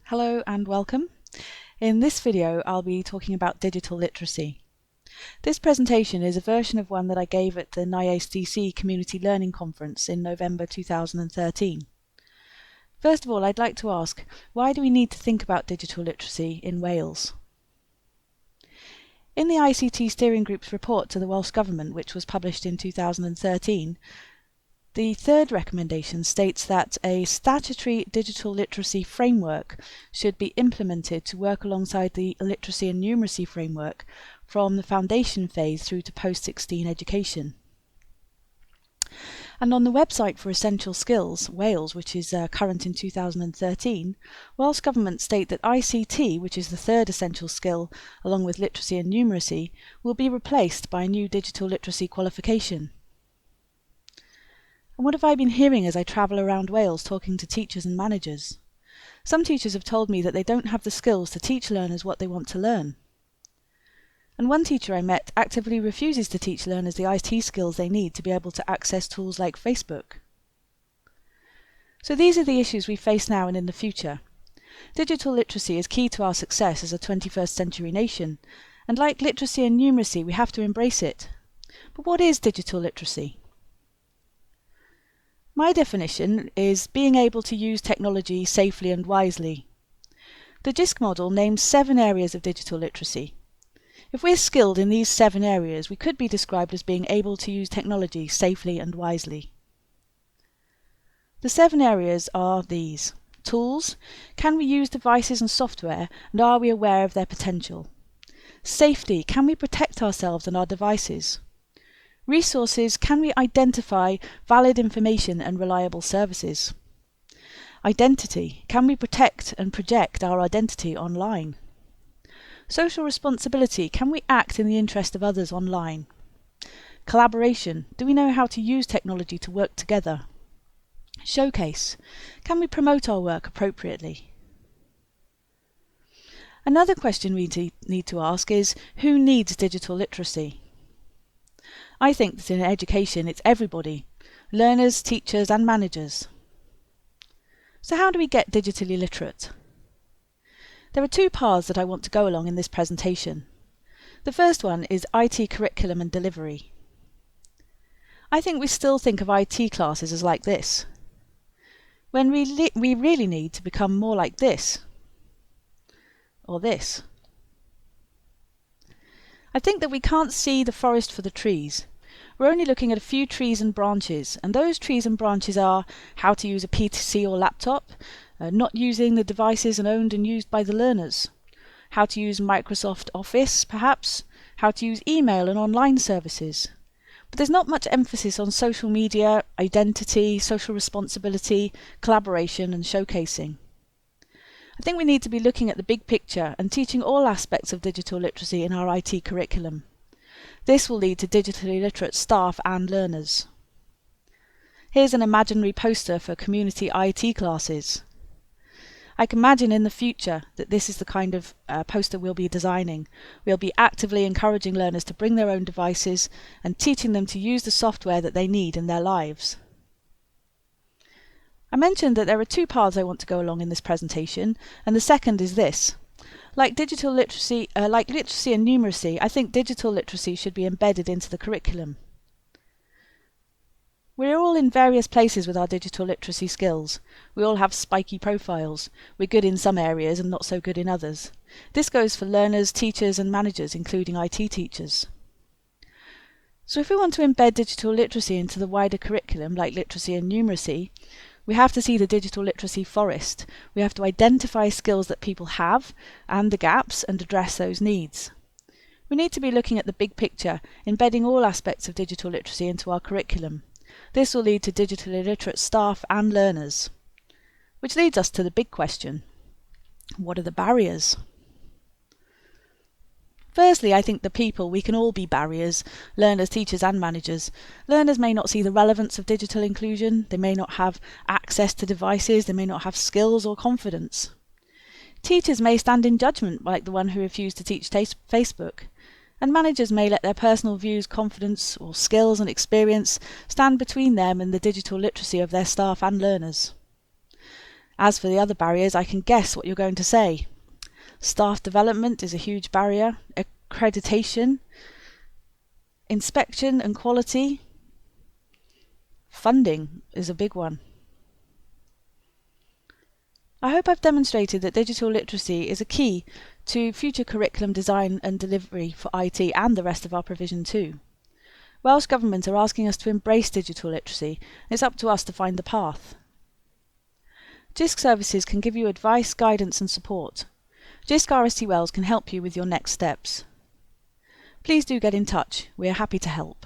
Hello and welcome. In this video I'll be talking about digital literacy. This presentation is a version of one that I gave at the NIACE DC Community Learning Conference in November 2013. First of all, I'd like to ask, why do we need to think about digital literacy in Wales? In the ICT Steering Group's report to the Welsh Government, which was published in 2013, the third recommendation states that a statutory digital literacy framework should be implemented to work alongside the literacy and numeracy framework from the foundation phase through to post-16 education. And on the website for Essential Skills Wales, which is current in 2013, Welsh Government state that ICT, which is the third essential skill along with literacy and numeracy, will be replaced by a new digital literacy qualification. And what have I been hearing as I travel around Wales talking to teachers and managers? Some teachers have told me that they don't have the skills to teach learners what they want to learn. And one teacher I met actively refuses to teach learners the IT skills they need to be able to access tools like Facebook. So these are the issues we face now and in the future. Digital literacy is key to our success as a 21st century nation, and like literacy and numeracy, we have to embrace it. But what is digital literacy? My definition is being able to use technology safely and wisely. The Jisc model names 7 areas of digital literacy. If we're skilled in these 7 areas, we could be described as being able to use technology safely and wisely. The 7 areas are these. Tools. Can we use devices and software, and are we aware of their potential? Safety. Can we protect ourselves and our devices? Resources. Can we identify valid information and reliable services? Identity. Can we protect and project our identity online? Social responsibility. Can we act in the interest of others online? Collaboration. Do we know how to use technology to work together? Showcase. Can we promote our work appropriately? Another question we need to ask is, who needs digital literacy? I think that in education it's everybody, learners, teachers and managers. So how do we get digitally literate? There are 2 paths that I want to go along in this presentation. The first one is IT curriculum and delivery. I think we still think of IT classes as like this, when we really need to become more like this, or this. I think that we can't see the forest for the trees. We're only looking at a few trees and branches, and those trees and branches are how to use a PC or laptop, not using the devices owned and used by the learners, how to use Microsoft Office perhaps, how to use email and online services. But there's not much emphasis on social media, identity, social responsibility, collaboration and showcasing. I think we need to be looking at the big picture and teaching all aspects of digital literacy in our IT curriculum. This will lead to digitally literate staff and learners. Here's an imaginary poster for community IT classes. I can imagine in the future that this is the kind of poster we'll be designing. We'll be actively encouraging learners to bring their own devices and teaching them to use the software that they need in their lives. I mentioned that there are 2 paths I want to go along in this presentation, and the second is this. Like literacy and numeracy, I think digital literacy should be embedded into the curriculum. We're all in various places with our digital literacy skills. We all have spiky profiles. We're good in some areas and not so good in others. This goes for learners, teachers and managers, including IT teachers. So if we want to embed digital literacy into the wider curriculum, like literacy and numeracy, we have to see the digital literacy forest. We have to identify skills that people have and the gaps and address those needs. We need to be looking at the big picture, embedding all aspects of digital literacy into our curriculum. This will lead to digitally literate staff and learners. Which leads us to the big question. What are the barriers? Firstly, I think the people, we can all be barriers, learners, teachers and managers. Learners may not see the relevance of digital inclusion, they may not have access to devices, they may not have skills or confidence. Teachers may stand in judgment, like the one who refused to teach Facebook, and managers may let their personal views, confidence or skills and experience stand between them and the digital literacy of their staff and learners. As for the other barriers, I can guess what you're going to say. Staff development is a huge barrier, accreditation, inspection and quality, funding is a big one. I hope I've demonstrated that digital literacy is a key to future curriculum design and delivery for IT and the rest of our provision too. Welsh Government are asking us to embrace digital literacy. It's up to us to find the path. Jisc services can give you advice, guidance and support. Jisc RSC Wales can help you with your next steps. Please do get in touch. We are happy to help.